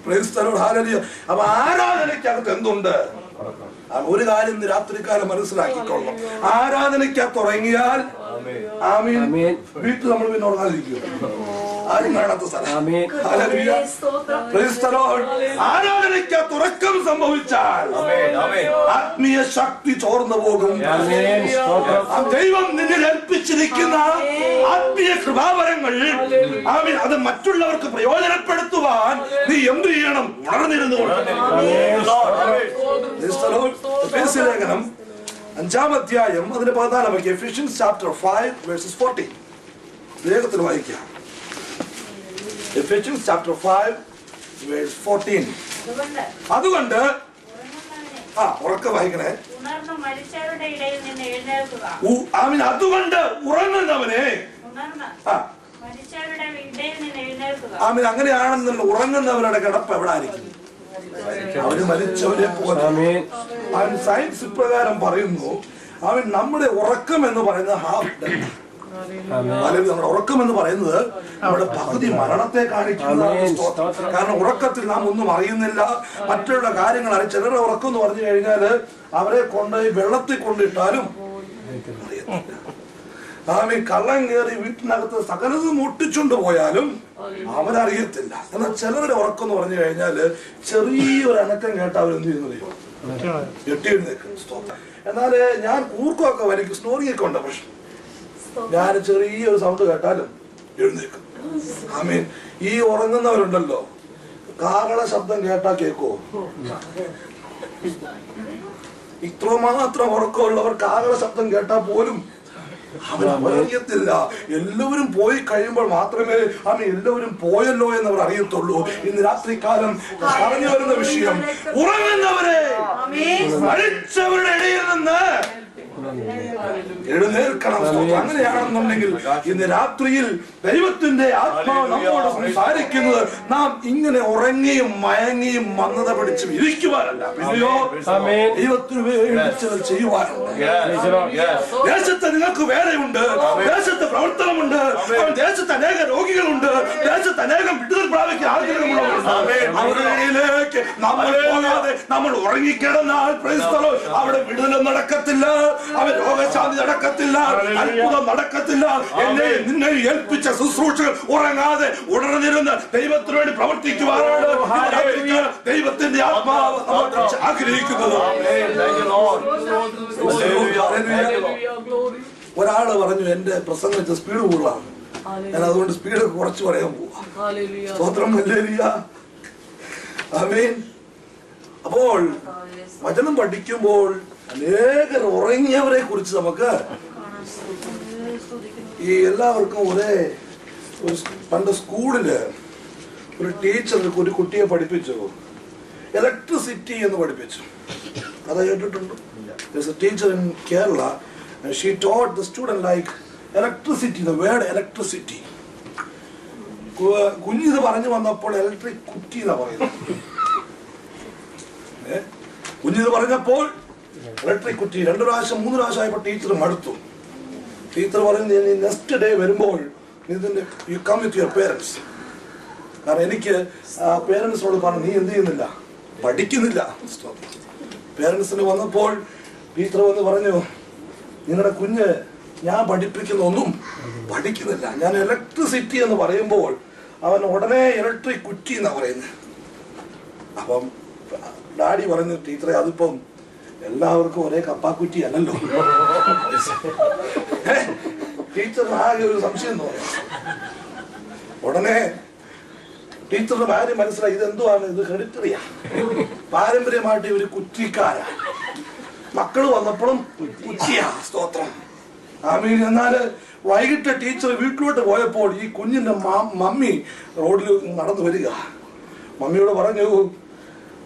Praise the Lord, hallelujah. അപ്പൊ ആരാധനയ്ക്കകത്ത് എന്തുണ്ട്? ഒരു കാര്യം ഇന്ന് രാത്രികാലം മനസ്സിലാക്കിക്കൊള്ളണം. ആരാധനയ്ക്കകത്ത് ഉറങ്ങിയാൽ ആമീൻ, വീട്ടിൽ നമ്മൾ പിന്നെ ഉറങ്ങാതിരിക്കും. ആരും കാണാത്ത സ്ഥലം. ആരാധനയ്ക്കകത്ത് ഉറക്കം സംഭവിച്ചാൽ ആത്മീയ ശക്തി ചോർന്നു പോകും. ദൈവം നിന്നിൽ ഏൽപ്പിച്ചിരിക്കുന്ന ആത്മീയ കൃപാവരങ്ങൾ ആമീൻ അത് മറ്റുള്ളവർക്ക് പ്രയോജനപ്പെടുത്തുവാൻ നീ എന്ത് ചെയ്യണം? ഉണർന്നിരുന്നു കൊണ്ട്. ലേഖനം 5-ാം അധ്യായം അതിന്റെ 14 വാക്യം, എഫെഷ്യൻസ് ചാപ്റ്റർ 5 വേഴ്സസ് 14. വേഗത്തിൽ വായിക്കാം. എഫെഷ്യൻസ് ചാപ്റ്റർ 5 വേഴ്സ് 14. അതുകൊണ്ട് ഉറക്കെ വായിക്കണേ. ആമീൻ. അതുകൊണ്ട് ഉറങ്ങുന്നവനെ ആമീൻ. അങ്ങനെയാണെന്നുള്ള ഉറങ്ങുന്നവരുടെ കിടപ്പ് എവിടെ ആയിരിക്കും? അവര് മരിച്ചവരെ പോലെ. അവൻ സയൻസ് ഇപ്രകാരം പറയുന്നു, അവൻ നമ്മുടെ ഉറക്കം എന്ന് പറയുന്നത് ഹാഫ് ഡെത്ത്. നമ്മുടെ ഉറക്കം എന്ന് പറയുന്നത് നമ്മുടെ പകുതി മരണത്തെ കാണിക്കുന്നതാണ്. കാരണം ഉറക്കത്തിൽ നാം ഒന്നും അറിയുന്നില്ല, മറ്റുള്ള കാര്യങ്ങൾ അറിയാം. ചിലരുടെ ഉറക്കം എന്ന് പറഞ്ഞു കഴിഞ്ഞാല് അവരെ കൊണ്ട് വെള്ളത്തിൽ കൊണ്ടിട്ടാലും അറിയത്തില്ല. ആമീൻ. കള്ളം കയറി വീട്ടിനകത്ത് സകലതും ഒട്ടിച്ചുകൊണ്ട് പോയാലും അവരറിയത്തില്ല. എന്നാൽ ചിലരുടെ ഉറക്കം എന്ന് പറഞ്ഞു കഴിഞ്ഞാല് ചെറിയൊരു അനക്കം കേട്ട അവരെന്ത് ചെയ്യുന്നത്? എട്ടിയെഴുന്നേക്കും. എന്നാല് ഞാൻ കൂർക്കൊക്കെ വലിക്കും, സ്നോറിംഗ് ഒക്കെ ഉണ്ട്. പക്ഷെ ഞാൻ ചെറിയൊരു സൗണ്ട് കേട്ടാലും എഴുന്നേക്കും. ആമീൻ. ഈ ഉറങ്ങുന്നവരുണ്ടല്ലോ, കാഹള ശബ്ദം കേട്ടാ കേക്കോ? ഇത്രമാത്രം ഉറക്കമുള്ളവർ കാഹള ശബ്ദം കേട്ടാ പോലും അവരറിയത്തില്ല. എല്ലാവരും പോയി കഴിയുമ്പോൾ മാത്രമേ എല്ലാവരും പോയല്ലോ എന്നവർ അറിയത്തുള്ളൂ. ഇന്ന് രാത്രികാലം പറഞ്ഞു വരുന്ന വിഷയം, ഉറങ്ങുന്നവരെ മരിച്ചവരുടെ ഇടയിൽ നിന്ന് എഴുന്നേൽക്കണം. അങ്ങനെയാണെന്നുണ്ടെങ്കിൽ ഇന്ന് രാത്രിയിൽ ദൈവത്തിന്റെ ആത്മാവ് നമ്മോട് സംസാരിക്കുന്നത് നാം ഇങ്ങനെ ഉറങ്ങിയും മയങ്ങിയും മന്ദത പിടിച്ചും ഇരിക്കുവാനല്ല, പിന്നെയോ ദൈവത്തിന് വേണ്ടി ചിലർ ചെയ്യുവാനുണ്ട്. ദേശത്ത് നിങ്ങൾക്ക് വേലയുണ്ട്, ദേശത്ത് പ്രവർത്തനമുണ്ട്, ദേശത്ത് അനേക രോഗികളുണ്ട്, ദേശത്ത് അനേകം വിടുതൽ പ്രാപിക്കാൻ ആഗ്രഹമുള്ളവരുണ്ട്. അവരിലേക്ക് നമ്മൾ പോകാതെ നമ്മൾ ഉറങ്ങിക്കിടന്നാൽ അവിടെ വിടുതലും നടക്കത്തില്ല, അവൻ രോഗശാന്തി നടക്കത്തില്ല, അത്ഭുതം നടക്കത്തില്ല. എന്നെ നിന്നെ ഏൽപ്പിച്ച ശുശ്രൂഷകൾ ഉറങ്ങാതെ ഉണർന്നിരുന്ന് ദൈവത്തിന് വേണ്ടി പ്രവർത്തിക്കുവാനാണ് ദൈവത്തിന്റെ ആത്മാവ് ആഗ്രഹിക്കുന്നത്. ഒരാള് പറഞ്ഞു, എന്റെ പ്രസംഗിച്ച സ്പീഡ് കൂടുതലാണ്, ഞാൻ അതുകൊണ്ട് സ്പീഡ് കുറച്ച് പറയാൻ പോവാ. സ്തോത്രം, ഹല്ലേലൂയ, ആമേൻ. അപ്പോൾ വചനം പഠിക്കുമ്പോൾ അനേകർ ഉറങ്ങിയവരെ കുറിച്ച് നമുക്ക് ഈ എല്ലാവർക്കും പണ്ട് സ്കൂളില് ഒരു ടീച്ചർ ഒരു കുട്ടിയെ പഠിപ്പിച്ചു, ഇലക്ട്രിസിറ്റി എന്ന് പഠിപ്പിച്ചു. അത് കേട്ടിട്ടുണ്ടോ? There's a teacher in Kerala and she taught the student like electricity, the word electricity. കുഞ്ഞിത് പറഞ്ഞു വന്നപ്പോൾ ഇലക്ട്രിക് കുറ്റി എന്നാ പറയുന്നത്. കുഞ്ഞിത് പറഞ്ഞപ്പോൾ ഇലക്ട്രിക് കുറ്റി 2 പ്രാവശ്യം 3 പ്രാവശ്യം ആയപ്പോൾ ടീച്ചർ മടുത്തു. ടീച്ചർ പറഞ്ഞു, നെക്സ്റ്റ് ഡേ വരുമ്പോൾ you come with your parents. കാരണം എനിക്ക് പേരൻസിനോട് പറഞ്ഞു, നീ എന്ത് ചെയ്യുന്നില്ല, പഠിക്കുന്നില്ല. പേരൻസിന് വന്നപ്പോൾ ടീച്ചർ വന്ന് പറഞ്ഞു, നിങ്ങളുടെ കുഞ്ഞ് ഞാൻ പഠിപ്പിക്കുന്നൊന്നും പഠിക്കുന്നില്ല. ഞാൻ ഇലക്ട്രിസിറ്റി എന്ന് പറയുമ്പോൾ അവൻ ഉടനെ ഇലക്ട്രിക് കുറ്റി എന്നാ പറയുന്നത്. അപ്പം ഡാഡി പറഞ്ഞു, ടീച്ചറെ അതിപ്പം എല്ലാവർക്കും ഒരേ കപ്പാക്കുറ്റി അല്ലല്ലോ. ടീച്ചറിന് ആകെ ഒരു സംശയം തോന്നി. ഉടനെ ടീച്ചറുടെ ഭാര്യ മനസ്സിലായി, ഇതെന്തുവാണ്, ഇത് ഹെറിറ്ററിയാ, പാരമ്പര്യമായിട്ട് ഇവര് കുറ്റിക്കാരാ. മക്കള് വന്നപ്പോഴും കുറ്റിയാ. സ്തോത്രം, ആമീൻ. എന്നാല് വൈകിട്ട് ടീച്ചർ വീട്ടിലോട്ട് പോയപ്പോൾ ഈ കുഞ്ഞിന്റെ മമ്മി റോഡിൽ നടന്നു വരിക. മമ്മിയോട് പറഞ്ഞു,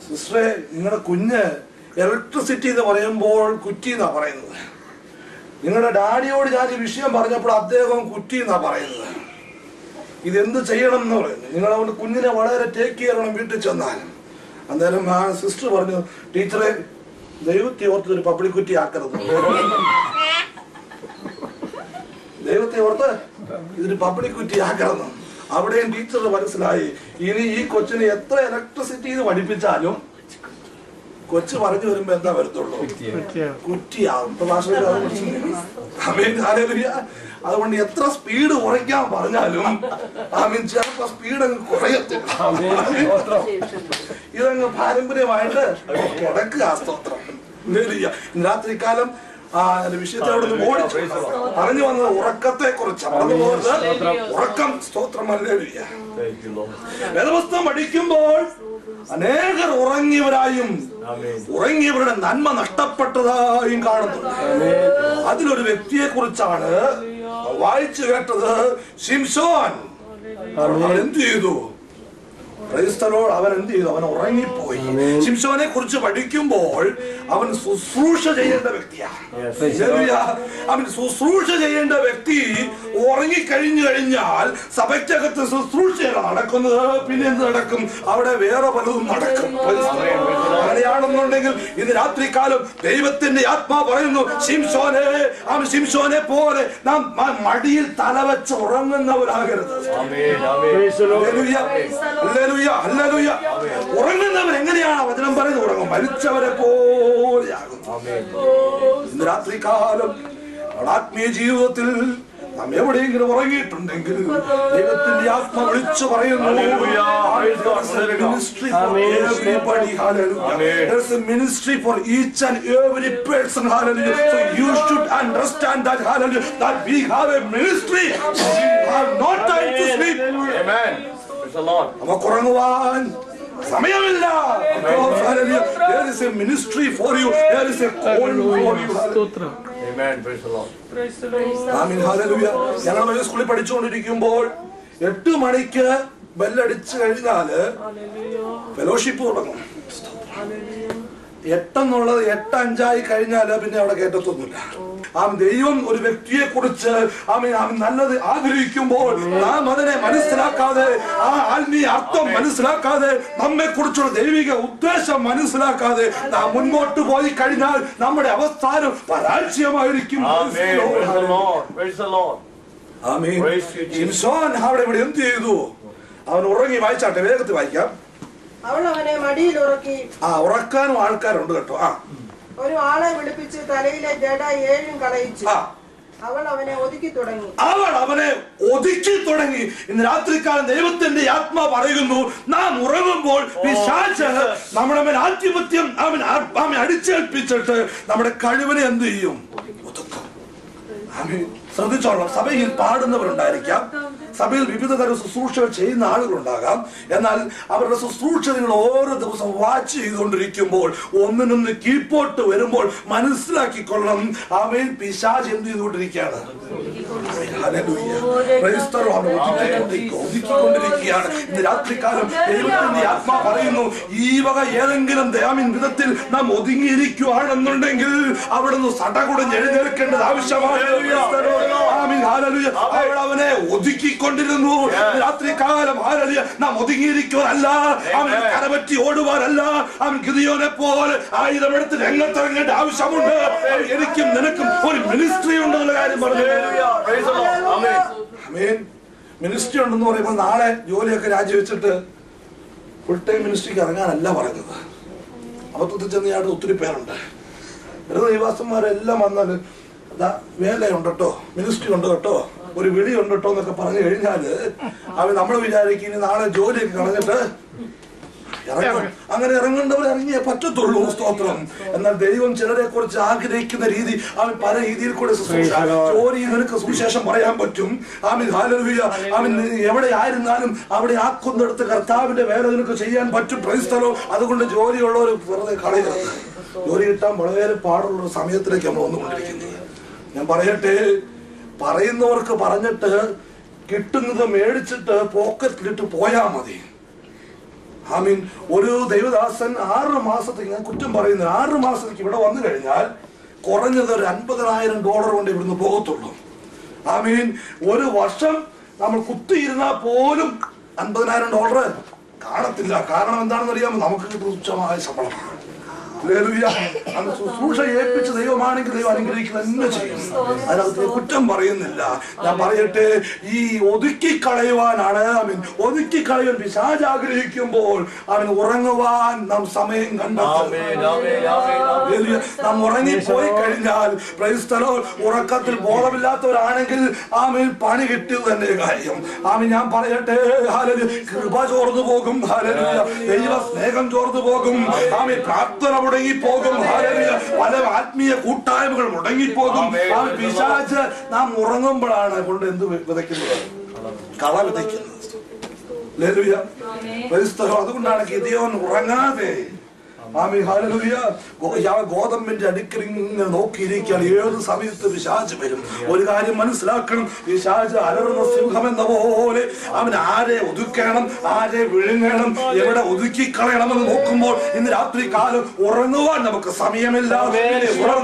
സിസ്റ്ററെ, നിങ്ങളുടെ കുഞ്ഞ് ഇലക്ട്രിസിറ്റി എന്ന് പറയുമ്പോൾ കുറ്റി എന്നാ പറയുന്നത്. നിങ്ങളുടെ ഡാഡിയോട് ഞാൻ ഈ വിഷയം പറഞ്ഞപ്പോൾ അദ്ദേഹം കുറ്റി എന്നാ പറയുന്നത്. ഇതെന്ത് ചെയ്യണം എന്ന് പറയുന്നു. നിങ്ങളതുകൊണ്ട് കുഞ്ഞിനെ വളരെ ടേക്ക് കെയർ ചെയ്യണം വീട്ടിൽ ചെന്നാലും. അന്നേരം ആ സിസ്റ്റർ പറഞ്ഞു, ടീച്ചറെ, ദൈവത്തെ ഓർത്ത് ഒരു പബ്ലിക് കുറ്റി ആക്കരുത്, ദൈവത്തെ ഓർത്ത് ഇതൊരു പബ്ലിക് കുറ്റി ആക്കരുത്. അവിടെയും ടീച്ചർ മനസ്സിലായി, ഇനി ഈ കൊച്ചിന് എത്ര ഇലക്ട്രിസിറ്റി ഇത് പഠിപ്പിച്ചാലും കൊച്ചു പറഞ്ഞു വരുമ്പോ എന്താ വരത്തുള്ളൂ, കുറ്റിയാവും. അതുകൊണ്ട് എത്ര സ്പീഡ് കുറയ്ക്കാൻ പറഞ്ഞാലും ചിലപ്പോ സ്പീഡ് അങ്ങ് കുറയത്തില്ല. ഇതങ്ങ് പാരമ്പര്യമായിട്ട് കിടക്കുക. സ്തോത്രം. രാത്രികാലം വിഷയത്തെ അവിടെ നിന്ന് ഓടിച്ചു പറഞ്ഞു വന്നത് ഉറക്കത്തെ കുറിച്ചാണ്. ഉറക്കം. സ്തോത്രം. വേദപുസ്തകം പഠിക്കുമ്പോൾ അനേകർ ഉറങ്ങിയവരായും ഉറങ്ങിയവരുടെ നന്മ നഷ്ടപ്പെട്ടതായും കാണുന്നുണ്ട്. അതിലൊരു വ്യക്തിയെ കുറിച്ചാണ് വായിച്ചു കേട്ടത്. ശിംശോൻ. എന്ത് ചെയ്തു? അവൻ എന്ത് ചെയ്തു? അവൻ ഉറങ്ങിപ്പോയി. ശിംശോനെ കുറിച്ച് പഠിക്കുമ്പോൾ അവൻ ശുശ്രൂഷ ചെയ്യേണ്ട വ്യക്തിയാണ്. അവൻ ശുശ്രൂഷ ചെയ്യേണ്ട വ്യക്തി ഉറങ്ങിക്കഴിഞ്ഞു കഴിഞ്ഞാൽ സഭയ്ക്കകത്ത് ശുശ്രൂഷയാണ് നടക്കുന്നത്. പിന്നെ എന്ത് നടക്കും? അവിടെ വേറെ പലതും നടക്കും. അങ്ങനെയാണെന്നുണ്ടെങ്കിൽ ഇന്ന് രാത്രികാലം ദൈവത്തിന്റെ ആത്മാ പറയുന്നു, ശിംശോനെ, അവൻ ശിംശോനെ പോലെ നാം മടിയിൽ തലവെച്ച് ഉറങ്ങുന്നവരാകരുത്. ഉറങ്ങുന്നവർ എങ്ങനെയാണ് വചനം പറയുന്നത്? ഉറങ്ങും. മരിച്ചവരെ പോലെയാകും. ഇന്ന് രാത്രികാലം ആത്മീയ ജീവിതത്തിൽ നാം എവിടെയെങ്കിലും ഉറങ്ങിയിട്ടുണ്ടെങ്കിൽ ദൈവത്തിന്റെ ആത്മ വിളിച്ചു പറയുന്നു, ministry for each and every person. Hallelujah. So you should understand that, hallelujah, that we have a ministry. We have no time to sleep. Amen. നമുക്ക് ഉറങ്ങുവാൻ സമയമില്ല. There is a ministry for you. There is a call for you. Amen. Praise the Lord. Amen. Hallelujah. ഞങ്ങൾ സ്കൂളിൽ പഠിച്ചുകൊണ്ടിരിക്കുമ്പോൾ 8 മണിക്ക് ബെല്ലടിച്ചു കഴിഞ്ഞാല് fellowship തുടങ്ങും. 8 എന്നുള്ളത് 8:05 കഴിഞ്ഞാല് പിന്നെ അവിടെ കയറ്റത്തൊന്നുമില്ല. ദൈവം ഒരു വ്യക്തിയെ കുറിച്ച് നല്ലത് ആഗ്രഹിക്കുമ്പോൾ നാം അതിനെ മനസ്സിലാക്കാതെ, ആ ആത്മീയ അർത്ഥം മനസ്സിലാക്കാതെ, നമ്മെ കുറിച്ചുള്ള ദൈവിക ഉദ്ദേശം മനസ്സിലാക്കാതെ നാം മുൻപോട്ട് പോയി കഴിഞ്ഞാൽ നമ്മുടെ അവസാനം പരാജയമായിരിക്കും. അവിടെ ഇവിടെ എന്ത് ചെയ്തു? അവൻ ഉറങ്ങി. വായിച്ചാട്ടെ, വേഗത്തിൽ വായിക്കാം. ഉറക്കാനും ആൾക്കാരുണ്ട് കേട്ടോ. ഒരു ആളെ വിളിപ്പിച്ച് തലയിലെ ജട 7 കളയിച്ചു. അവൾ അവനെ ഒതുക്കി തുടങ്ങി. ഇന്ന് രാത്രികാലം ദൈവത്തിന്റെ ആത്മാ പറയുന്നു, നാം ഉറങ്ങുമ്പോൾ പിശാച് നമ്മുടെ മേൽ ആധിപത്യം അവൻ അടിച്ചേൽപ്പിച്ചിട്ട് നമ്മുടെ കഴിവിനെ എന്ത് ചെയ്യും? ഒതുക്കും. ശ്രദ്ധിച്ചോളാം. സഭയിൽ പാടുന്നവരുണ്ടായിരിക്കാം, സഭയിൽ വിവിധ തരം ശുശ്രൂഷകൾ ചെയ്യുന്ന ആളുകളുണ്ടാകാം. എന്നാൽ അവരുടെ ശുശ്രൂഷ നിങ്ങൾ ഓരോ ദിവസം വാച്ച് ചെയ്തുകൊണ്ടിരിക്കുമ്പോൾ ഒന്നിനൊന്ന് കീഴ്പോട്ട് വരുമ്പോൾ മനസ്സിലാക്കിക്കൊള്ളണം, അവൻ പിശാച് എന്ത് ചെയ്തുകൊണ്ടിരിക്കുകയാണ്? ഒതുക്കിക്കൊണ്ടിരിക്കുകയാണ്. ഇന്ന് രാത്രികാലം ദൈവത്തിന്റെ ആത്മാ പറയുന്നു, ഈ വക ഏതെങ്കിലും വിധത്തിൽ നാം ഒതുങ്ങിയിരിക്കുകയാണെന്നുണ്ടെങ്കിൽ അവിടുന്ന് സടകുടഞ്ഞ് എഴുന്നേൽക്കേണ്ടത് ആവശ്യമാണ്. അവനെ ഒതുക്കിക്കൊണ്ടിരുന്നു. രാത്രികാലം നാം ഒതുങ്ങിയിരിക്കുവാനല്ല, അവൻ കരപറ്റി ഓടുവാനല്ല, അവൻ ഗിദിയോനെ പോലെ ആയുധമെടുത്ത് രംഗത്തിറങ്ങേണ്ട ആവശ്യമുണ്ട്. എനിക്കും നിനക്കും ഒരു മിനിസ്ട്രി ഉണ്ടെന്നുള്ള കാര്യം പറഞ്ഞു. മിനിസ്ട്രി ഉണ്ടെന്ന് പറയുമ്പോൾ നാളെ ജോലിയൊക്കെ രാജിവെച്ചിട്ട് ഫുൾ ടൈം മിനിസ്ട്രിക്ക് ഇറങ്ങാനല്ല പറഞ്ഞത്. അബദ്ധത്തിൽ ചെന്ന് ഒത്തിരി പേരുണ്ട്. വെറുതെ നിവാസന്മാരെല്ലാം വന്നാല് വേലയുണ്ട് കേട്ടോ, മിനിസ്ട്രി ഉണ്ട് കേട്ടോ, ഒരു വിളി ഉണ്ട് കേട്ടോ എന്നൊക്കെ പറഞ്ഞു കഴിഞ്ഞാല് നമ്മൾ വിചാരിക്കും ഇനി നാളെ ജോലിയൊക്കെ കളഞ്ഞിട്ട് ഇറങ്ങും. അങ്ങനെ ഇറങ്ങേണ്ടവർ ഇറങ്ങിയേ പറ്റത്തുള്ളൂ. സ്തോത്രം. എന്നാൽ ദൈവം ചിലരെ കുറിച്ച് ആഗ്രഹിക്കുന്ന രീതി അവൻ പല രീതിയിൽ കൂടെ ജോലി നിനക്ക് സുവിശേഷം പറയാൻ പറ്റും. അവൻ എവിടെ ആയിരുന്നാലും അവിടെ ആക്കുന്നിടത്ത് കർത്താവിന്റെ വേല നിനക്ക് ചെയ്യാൻ പറ്റും. ക്രൈസ്തവോ അതുകൊണ്ട് ജോലിയുള്ളവർ വെറുതെ കളയരുത്. ജോലി കിട്ടാൻ വളരെ പാടുള്ള സമയത്തിലേക്ക് നമ്മൾ വന്നുകൊണ്ടിരിക്കുന്നത്. ഞാൻ പറയട്ടെ, പറയുന്നവർക്ക് പറഞ്ഞിട്ട് കിട്ടുന്നത് മേടിച്ചിട്ട് പോക്കറ്റിലിട്ട് പോയാ മതി. ഒരു ദൈവദാസൻ 6 മാസത്തേക്ക്, ഞാൻ കുറ്റം പറയുന്നത്, 6 മാസത്തേക്ക് ഇവിടെ വന്നു കഴിഞ്ഞാൽ കുറഞ്ഞത് ഒരു $50,000 കൊണ്ട് ഇവിടുന്ന് പോകത്തുള്ളൂ. ഒരു വർഷം നമ്മൾ കുത്തിയിരുന്നാൽ പോലും $50,000 കാണത്തില്ല. കാരണം എന്താണെന്ന് അറിയാമോ? നമുക്ക് തുച്ഛമായ ശമ്പളമാണ്. അന്ന് ശുശ്രൂഷ ഏൽപ്പിച്ച ദൈവമാണെങ്കിൽ ദൈവം അനുഗ്രഹിക്കുക തന്നെ ചെയ്യും. അതിനകത്ത് കുറ്റം പറയുന്നില്ല. ഞാൻ പറയട്ടെ, ഈ ഒതുക്കിക്കളയുവാനാണ് ഒതുക്കിക്കളയാൻ പിശാച് ആഗ്രഹിക്കുമ്പോൾ അവൻ ഉറങ്ങുവാൻ നാം സമയം കണ്ടെത്തും. നാം ഉറങ്ങിപ്പോയി കഴിഞ്ഞാൽ ഉറക്കത്തിൽ ബോധമില്ലാത്തവരാണെങ്കിൽ ആമേൻ പണി കിട്ടിയത് തന്നെ കാര്യം. ആമേൻ ഞാൻ പറയട്ടെ, കൃപ ചോർന്നു പോകും, ദൈവ സ്നേഹം ചോർന്നു പോകും, ആമേൻ പ്രാർത്ഥന മുടങ്ങിപ്പോകും, പല ആത്മീയ കൂട്ടായ്മകൾ മുടങ്ങിപ്പോകും. പിശാച് നാം ഉറങ്ങുമ്പോഴാണ് കൊണ്ട് എന്ത് വിതയ്ക്കുന്നത്? കള വിതയ്ക്കുന്നത്. അതുകൊണ്ടാണ് ഗിദെയോൻ ഉറങ്ങാതെ ഗോതമ്പിന്റെ അടുക്കൽ ഇങ്ങനെ നോക്കിയിരിക്കുകയാണ്. ഏത് സമയത്ത് പിശാച് വരും. ഒരു കാര്യം മനസ്സിലാക്കണം, പിശാച് അലറുന്ന സിംഹം എന്ന പോലെ അവൻ ആരെ ഒതുക്കണം, ആരെ വിഴുങ്ങണം, എവിടെ ഒതുക്കിക്കളയണമെന്ന് നോക്കുമ്പോൾ ഇന്ന് രാത്രി കാലം ഉറങ്ങുവാൻ നമുക്ക് സമയമില്ല. ദൈവം